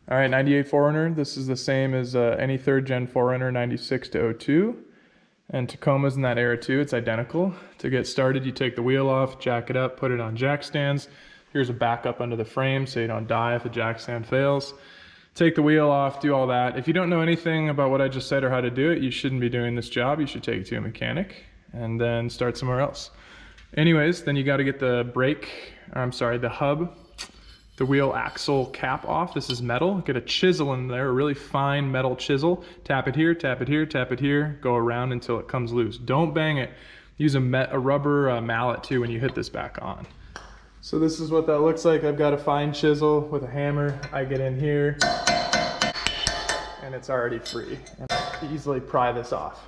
All right, 98 4Runner. This is the same as any third gen 4Runner 96 to 02. And Tacoma's in that era too, it's identical. To get started, you take the wheel off, jack it up, put it on jack stands. Here's a backup under the frame so you don't die if the jack stand fails. Take the wheel off, do all that. If you don't know anything about what I just said or how to do it, you shouldn't be doing this job. You should take it to a mechanic and then start somewhere else. Anyways, then you gotta get the the hub, the wheel axle cap off. This is metal. Get a chisel in there, a really fine metal chisel. Tap it here, tap it here, tap it here. Go around until it comes loose. Don't bang it. Use a rubber mallet too when you hit this back on. So this is what that looks like. I've got a fine chisel with a hammer. I get in here and it's already free. And I easily pry this off.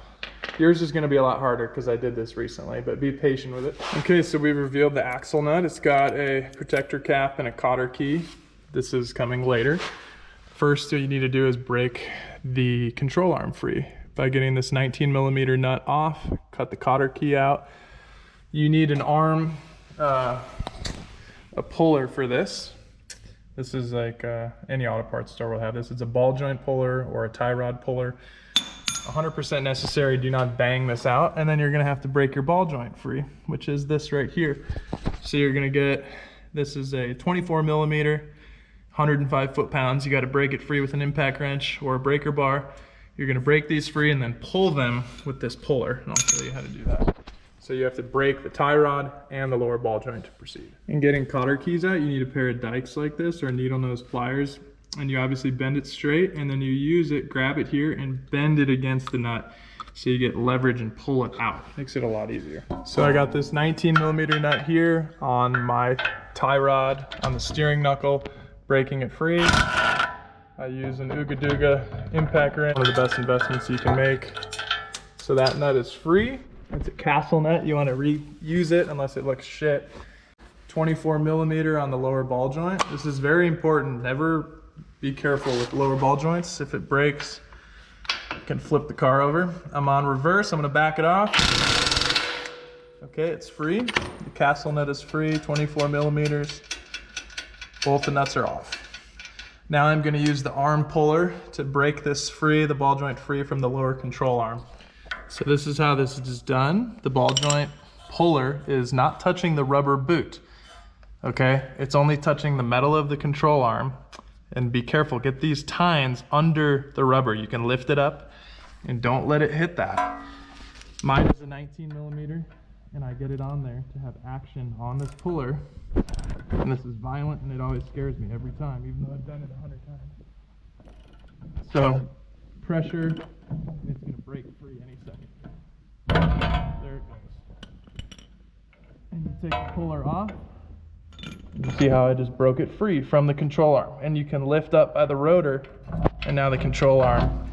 Yours is gonna be a lot harder because I did this recently, but be patient with it. Okay, so we've revealed the axle nut. It's got a protector cap and a cotter key. This is coming later. First, what you need to do is break the control arm free by getting this 19mm nut off, cut the cotter key out. You need an arm, a puller for this. This is like any auto parts store will have this. It's a ball joint puller or a tie rod puller. 100% necessary. Do not bang this out, and then you're gonna have to break your ball joint free, which is this right here. So you're gonna get, this is a 24mm, 105 foot-pounds. You got to break it free with an impact wrench or a breaker bar. You're gonna break these free and then pull them with this puller, and I'll show you how to do that. So you have to break the tie rod and the lower ball joint to proceed. In getting cotter keys out, you need a pair of dikes like this or needle nose pliers. And you obviously bend it straight, and then you use it, grab it here and bend it against the nut so you get leverage and pull it out. Makes it a lot easier. So I got this 19mm nut here on my tie rod on the steering knuckle, breaking it free. I use an Ooga Dooga impact wrench, one of the best investments you can make. So that nut is free. It's a castle nut. You want to reuse it unless it looks shit. 24mm on the lower ball joint. This is very important. Never be careful with lower ball joints. If it breaks, you can flip the car over. I'm on reverse. I'm gonna back it off. Okay, it's free. The castle nut is free, 24mm. Both the nuts are off. Now I'm gonna use the arm puller to break this free, the ball joint free from the lower control arm. So this is how this is done. The ball joint puller is not touching the rubber boot. Okay, it's only touching the metal of the control arm. And be careful, get these tines under the rubber. You can lift it up and don't let it hit that. Mine is a 19mm and I get it on there to have action on this puller. And this is violent and it always scares me every time, even though I've done it 100 times. So pressure, it's gonna break free any second. There it goes. And you take the puller off. You see how I just broke it free from the control arm, and you can lift up by the rotor, and now the control arm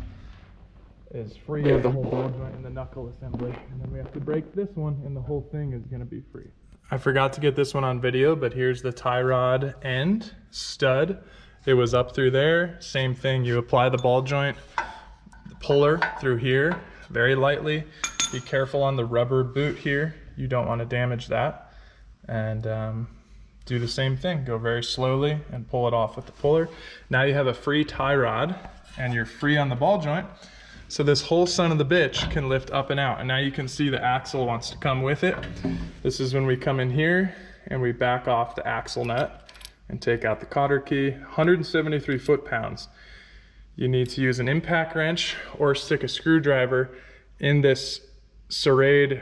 is free of the whole ball joint and the knuckle assembly. And then we have to break this one, and the whole thing is going to be free. I forgot to get this one on video, but here's the tie rod end stud. It was up through there. Same thing. You apply the ball joint, the puller through here, very lightly. Be careful on the rubber boot here. You don't want to damage that. And do the same thing, go very slowly and pull it off with the puller. Now you have a free tie rod and you're free on the ball joint. So this whole son of the bitch can lift up and out. And now you can see the axle wants to come with it. This is when we come in here and we back off the axle nut and take out the cotter key. 173 foot-pounds. You need to use an impact wrench or stick a screwdriver in this serrade,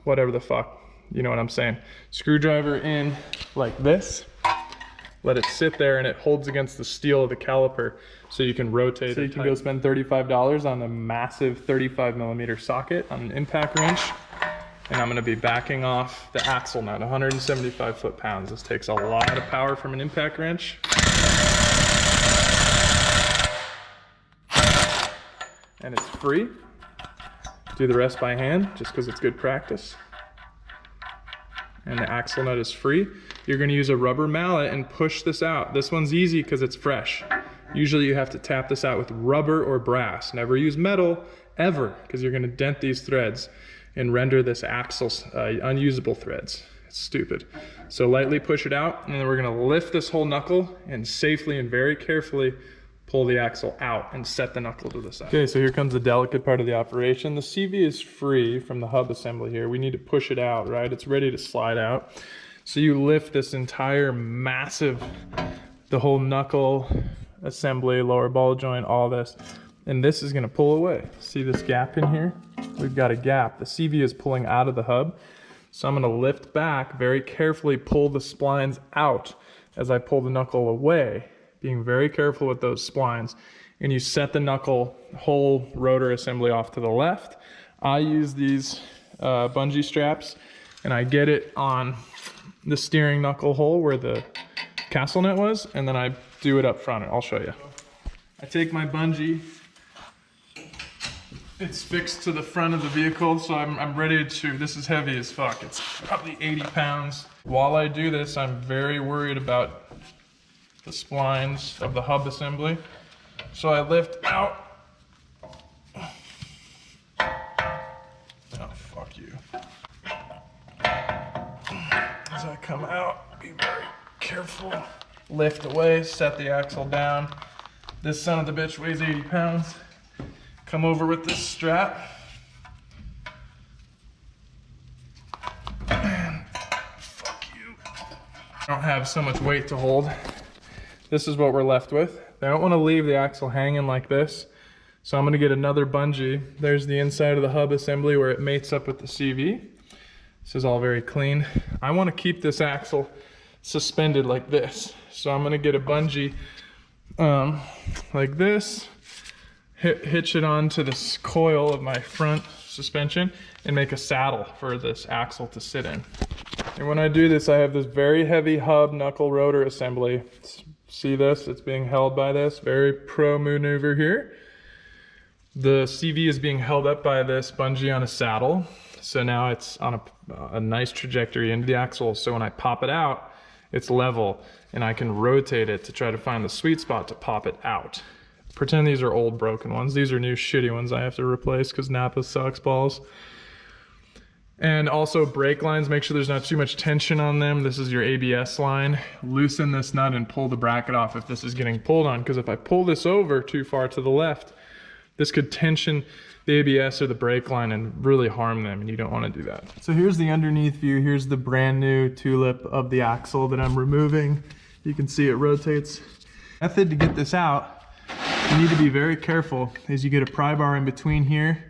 whatever the fuck. You know what I'm saying? Screwdriver in like this. Let it sit there and it holds against the steel of the caliper so you can rotate it. So you can go spend $35 on a massive 35mm socket on an impact wrench. And I'm gonna be backing off the axle nut, 175 foot-pounds. This takes a lot of power from an impact wrench. And it's free. Do the rest by hand just because it's good practice. And the axle nut is free. You're gonna use a rubber mallet and push this out. This one's easy because it's fresh. Usually you have to tap this out with rubber or brass. Never use metal, ever, because you're gonna dent these threads and render this axle unusable threads. It's stupid. So lightly push it out, and then we're gonna lift this whole knuckle and safely and very carefully pull the axle out and set the knuckle to the side. Okay, so here comes the delicate part of the operation. The CV is free from the hub assembly here. We need to push it out, right? It's ready to slide out. So you lift this entire massive, the whole knuckle assembly, lower ball joint, all this, and this is gonna pull away. See this gap in here? We've got a gap. The CV is pulling out of the hub. So I'm gonna lift back, very carefully pull the splines out as I pull the knuckle away, being very careful with those splines. And you set the knuckle whole rotor assembly off to the left. I use these bungee straps, and I get it on the steering knuckle hole where the castle net was, and then I do it up front. I'll show you. I take my bungee, it's fixed to the front of the vehicle, so I'm ready to, this is heavy as fuck. It's probably 80 pounds. While I do this, I'm very worried about the splines of the hub assembly. So I lift out. Oh, fuck you. As I come out, be very careful. Lift away, set the axle down. This son of the bitch weighs 80 pounds. Come over with this strap. And fuck you. I don't have so much weight to hold. This is what we're left with. I don't want to leave the axle hanging like this, so I'm going to get another bungee. There's the inside of the hub assembly where it mates up with the CV. This is all very clean. I want to keep this axle suspended like this, so I'm going to get a bungee like this, hitch it onto this coil of my front suspension, and make a saddle for this axle to sit in. And when I do this, I have this very heavy hub knuckle rotor assembly. See this? It's being held by this. Very pro maneuver here. The CV is being held up by this bungee on a saddle. So now it's on a nice trajectory into the axle. So when I pop it out, it's level, and I can rotate it to try to find the sweet spot to pop it out. Pretend these are old broken ones. These are new shitty ones I have to replace because Napa sucks balls. And also brake lines, make sure there's not too much tension on them. This is your ABS line. Loosen this nut and pull the bracket off if this is getting pulled on, because if I pull this over too far to the left, this could tension the ABS or the brake line and really harm them, and you don't want to do that. So here's the underneath view. Here's the brand new tulip of the axle that I'm removing. You can see it rotates. Method to get this out, you need to be very careful, is you get a pry bar in between here.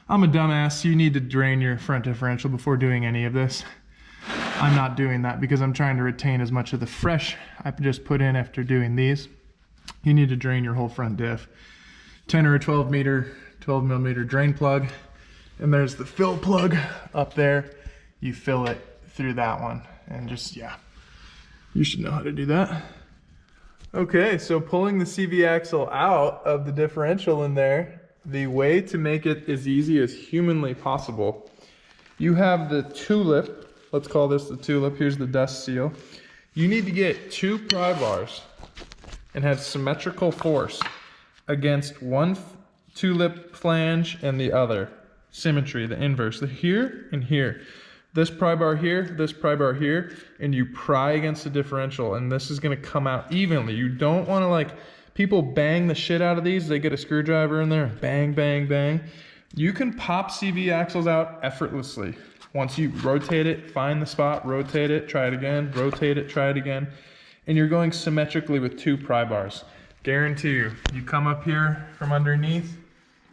I'm a dumbass. You need to drain your front differential before doing any of this. I'm not doing that because I'm trying to retain as much of the fresh I just put in after doing these. You need to drain your whole front diff. 10 or 12 millimeter drain plug. And there's the fill plug up there. You fill it through that one. And just, yeah, you should know how to do that. Okay, so pulling the CV axle out of the differential in there, the way to make it as easy as humanly possible, you have the tulip, let's call this the tulip, here's the dust seal. You need to get 2 pry bars and have symmetrical force against one tulip flange and the other. Symmetry, the inverse, the here and here. This pry bar here, this pry bar here, and you pry against the differential, and this is gonna come out evenly. You don't wanna, like, people bang the shit out of these. They get a screwdriver in there, bang, bang, bang. You can pop CV axles out effortlessly. Once you rotate it, find the spot, rotate it, try it again, rotate it, try it again. And you're going symmetrically with 2 pry bars. Guarantee you, you come up here from underneath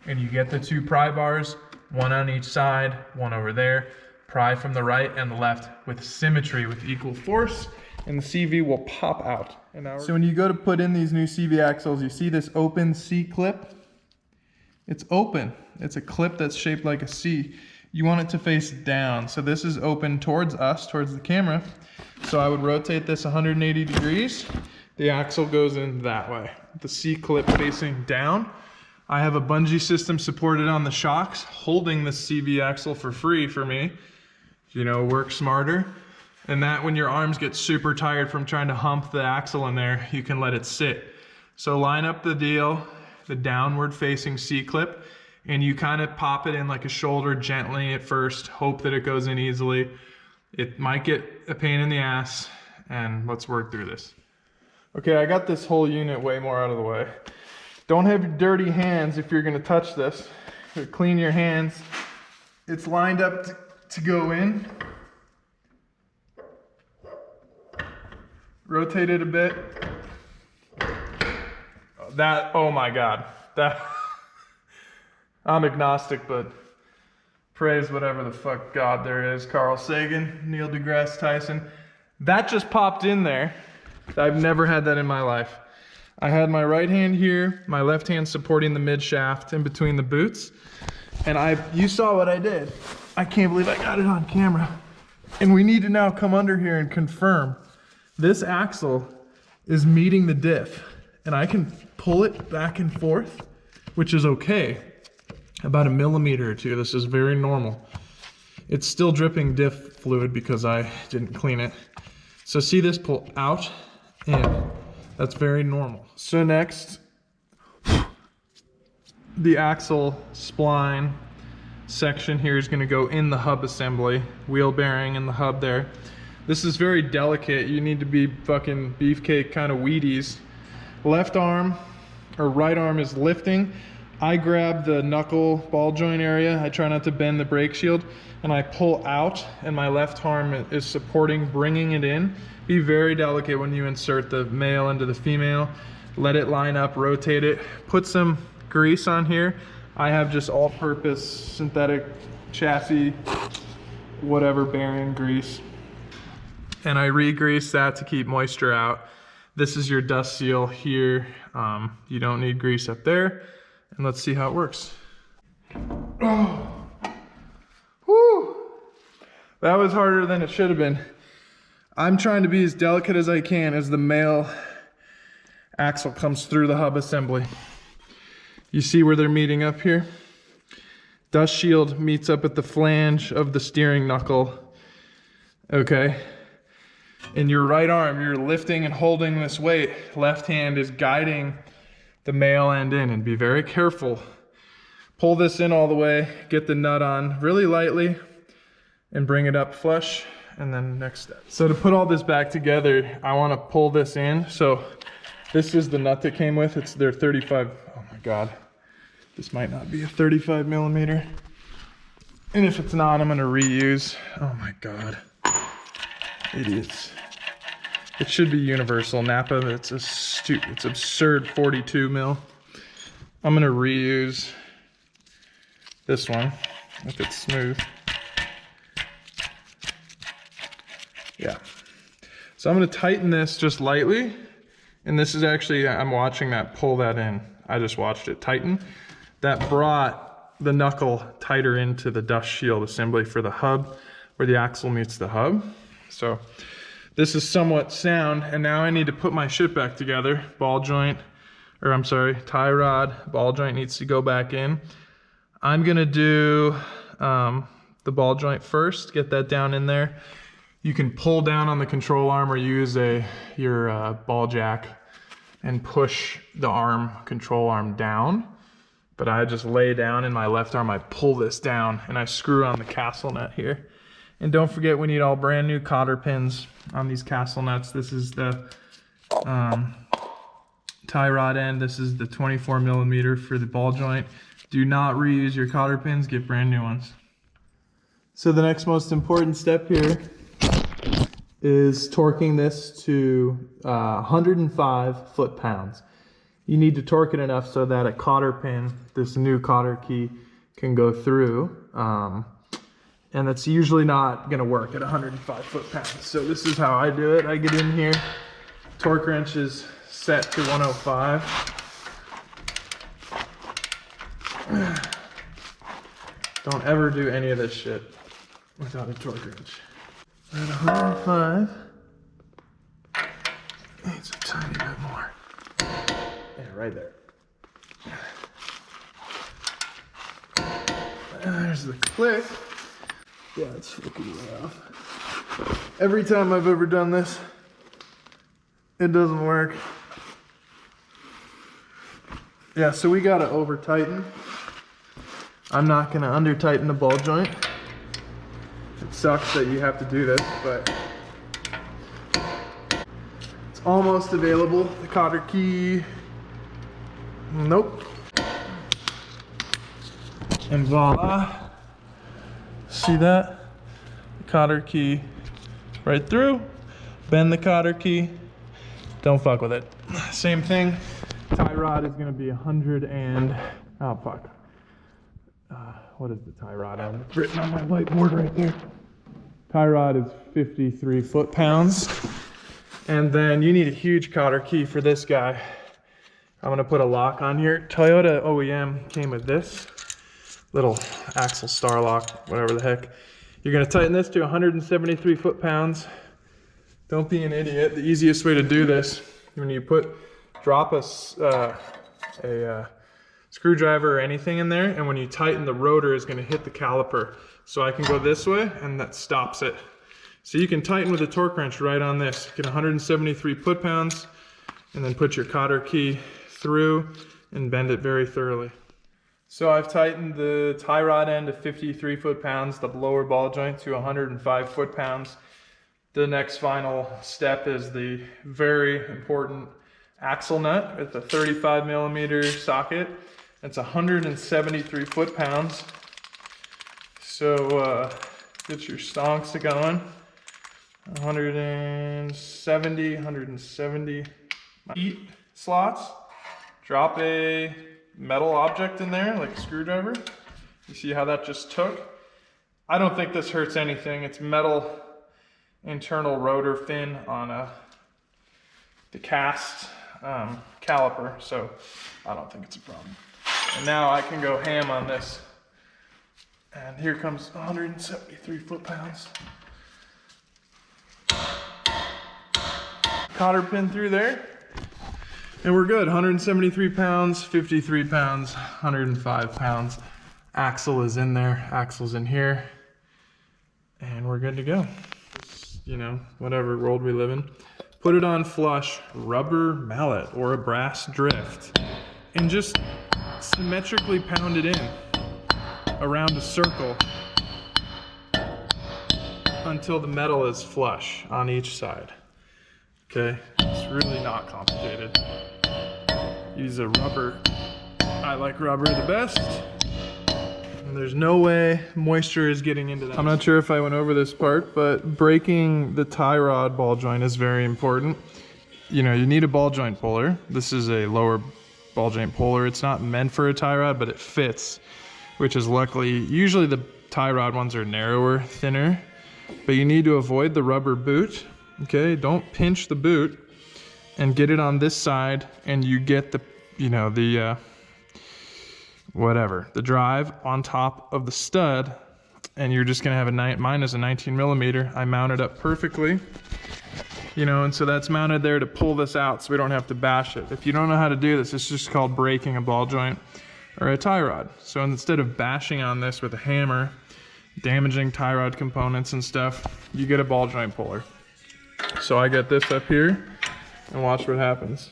and you get the 2 pry bars, one on each side, one over there. Pry from the right and the left with symmetry, with equal force, and the CV will pop out. So when you go to put in these new CV axles, you see this open C clip? It's open. It's a clip that's shaped like a C. You want it to face down. So this is open towards us, towards the camera. So I would rotate this 180 degrees. The axle goes in that way. The C clip facing down. I have a bungee system supported on the shocks, holding the CV axle for free for me. You know, work smarter. And that when your arms get super tired from trying to hump the axle in there, you can let it sit. So line up the deal, the downward facing C-clip, and you kind of pop it in like a shoulder gently at first, hope that it goes in easily. It might get a pain in the ass, and let's work through this. Okay, I got this whole unit way more out of the way. Don't have dirty hands if you're gonna touch this. Clean your hands. It's lined up to go in. Rotate it a bit. That, oh my God. That, I'm agnostic, but praise whatever the fuck God there is. Carl Sagan, Neil deGrasse Tyson. That just popped in there. I've never had that in my life. I had my right hand here, my left hand supporting the mid shaft in between the boots. And you saw what I did. I can't believe I got it on camera. And we need to now come under here and confirm this axle is meeting the diff. And I can pull it back and forth, which is okay. About a millimeter or two. This is very normal. It's still dripping diff fluid because I didn't clean it. So see this pull out in. That's very normal. So next, the axle spline section here is going to go in the hub assembly, wheel bearing in the hub there. This is very delicate. You need to be fucking beefcake kind of Wheaties. Left arm or right arm is lifting. I grab the knuckle ball joint area. I try not to bend the brake shield, and I pull out, and my left arm is supporting, bringing it in. Be very delicate when you insert the male into the female. Let it line up, rotate it. Put some grease on here. I have just all-purpose synthetic chassis, whatever bearing grease. And I re-grease that to keep moisture out. This is your dust seal here. You don't need grease up there. And let's see how it works. Oh, whew. That was harder than it should have been. I'm trying to be as delicate as I can as the male axle comes through the hub assembly. You see where they're meeting up here? Dust shield meets up at the flange of the steering knuckle. Okay. In your right arm, you're lifting and holding this weight. Left hand is guiding the male end in, and be very careful. Pull this in all the way, get the nut on really lightly, and bring it up flush, and then next step. So to put all this back together, I want to pull this in. So this is the nut that came with. It's their 35, oh my God. This might not be a 35 millimeter. And if it's not, I'm gonna reuse. Oh my God, idiots. It should be universal. Napa, it's absurd 42 mil. I'm gonna reuse this one if it's smooth. Yeah. So I'm gonna tighten this just lightly. And this is actually, I'm watching that pull that in. I just watched it tighten. That brought the knuckle tighter into the dust shield assembly for the hub, where the axle meets the hub. So this is somewhat sound, and now I need to put my shit back together. Ball joint, or I'm sorry, tie rod, ball joint needs to go back in. I'm gonna do the ball joint first, get that down in there. You can pull down on the control arm or use your ball jack and push the control arm down. But I just lay down in my left arm, I pull this down, and I screw on the castle nut here. And don't forget, we need all brand new cotter pins on these castle nuts. This is the tie rod end. This is the 24 millimeter for the ball joint. Do not reuse your cotter pins, get brand new ones. So the next most important step here is torquing this to 105 foot-pounds. You need to torque it enough so that a cotter pin, this new cotter key, can go through. And that's usually not gonna work at 105 foot-pounds. So this is how I do it. I get in here, torque wrench is set to 105. Don't ever do any of this shit without a torque wrench. At 105, needs a tiny bit more. Yeah, right there. And there's the click. Yeah, it's flicking way off. Every time I've ever done this, it doesn't work. Yeah, so we gotta over tighten. I'm not gonna under tighten the ball joint. It's sucks that you have to do this, but it's almost available. The cotter key, nope. And voila, see that? The cotter key right through, bend the cotter key, don't fuck with it. Same thing, tie rod is gonna be 100 and, oh fuck. What is the tie rod on? It's written on my whiteboard right there. Tie rod is 53 foot-pounds. And then you need a huge cotter key for this guy. I'm gonna put a lock on here. Toyota OEM came with this little axle star lock, whatever the heck. You're gonna tighten this to 173 foot-pounds. Don't be an idiot. The easiest way to do this, when you drop a screwdriver or anything in there, and when you tighten, the rotor is gonna hit the caliper. So I can go this way, and that stops it. So you can tighten with a torque wrench right on this. Get 173 foot-pounds, and then put your cotter key through and bend it very thoroughly. So I've tightened the tie rod end to 53 foot-pounds, the lower ball joint to 105 foot-pounds. The next final step is the very important axle nut with a 35 millimeter socket. It's 173 foot-pounds. So get your stonks going. 170 heat slots. Drop a metal object in there, like a screwdriver. You see how that just took? I don't think this hurts anything. It's metal internal rotor fin on the cast caliper, so I don't think it's a problem. And now I can go ham on this. And here comes 173 foot-pounds. Cotter pin through there. And we're good. 173 pounds, 53 pounds, 105 pounds. Axle is in there, axle's in here. And we're good to go. You know, whatever world we live in. Put it on flush, rubber mallet or a brass drift, and just symmetrically pound it in around a circle until the metal is flush on each side. Okay, it's really not complicated. Use a rubber. I like rubber the best. And there's no way moisture is getting into that. I'm not sure if I went over this part, but breaking the tie rod ball joint is very important. You know, you need a ball joint puller. This is a lower ball joint puller. It's not meant for a tie rod, but it fits, which is luckily, usually the tie rod ones are narrower, thinner, but you need to avoid the rubber boot. Okay, don't pinch the boot and get it on this side, and you get the, you know, the the drive on top of the stud, and you're just gonna have mine is a 19 millimeter. I mounted up perfectly, you know, and so that's mounted there to pull this out so we don't have to bash it. If you don't know how to do this, it's just called breaking a ball joint or a tie rod. So instead of bashing on this with a hammer, damaging tie rod components and stuff, you get a ball joint puller. So I get this up here, and watch what happens.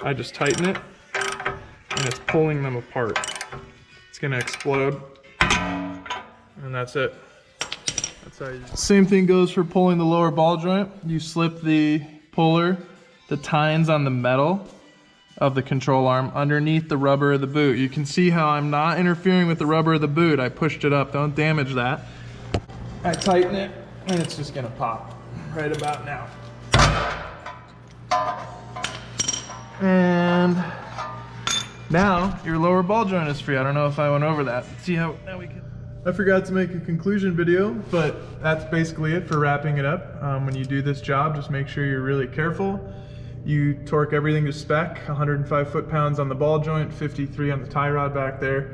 I just tighten it, and it's pulling them apart. It's gonna explode, and that's it. That's how you. Same thing goes for pulling the lower ball joint. You slip the puller, the tines on the metal of the control arm underneath the rubber of the boot. You can see how I'm not interfering with the rubber of the boot. I pushed it up, don't damage that. I tighten it, and it's just gonna pop right about now. And now your lower ball joint is free. I don't know if I went over that. See how now we can. I forgot to make a conclusion video, but that's basically it for wrapping it up. When you do this job, just make sure you're really careful. You torque everything to spec, 105 foot-pounds on the ball joint, 53 on the tie rod back there,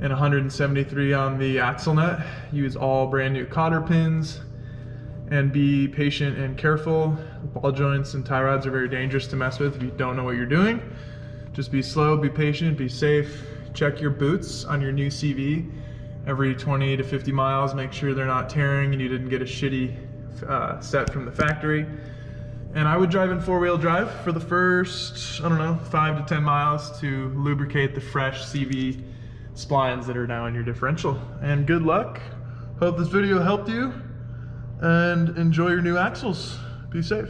and 173 on the axle nut. Use all brand new cotter pins, and be patient and careful. Ball joints and tie rods are very dangerous to mess with if you don't know what you're doing. Just be slow, be patient, be safe. Check your boots on your new CV every 20 to 50 miles. Make sure they're not tearing and you didn't get a shitty set from the factory. And I would drive in four-wheel drive for the first, I don't know, 5 to 10 miles to lubricate the fresh CV splines that are now in your differential. And good luck. Hope this video helped you, and enjoy your new axles. Be safe.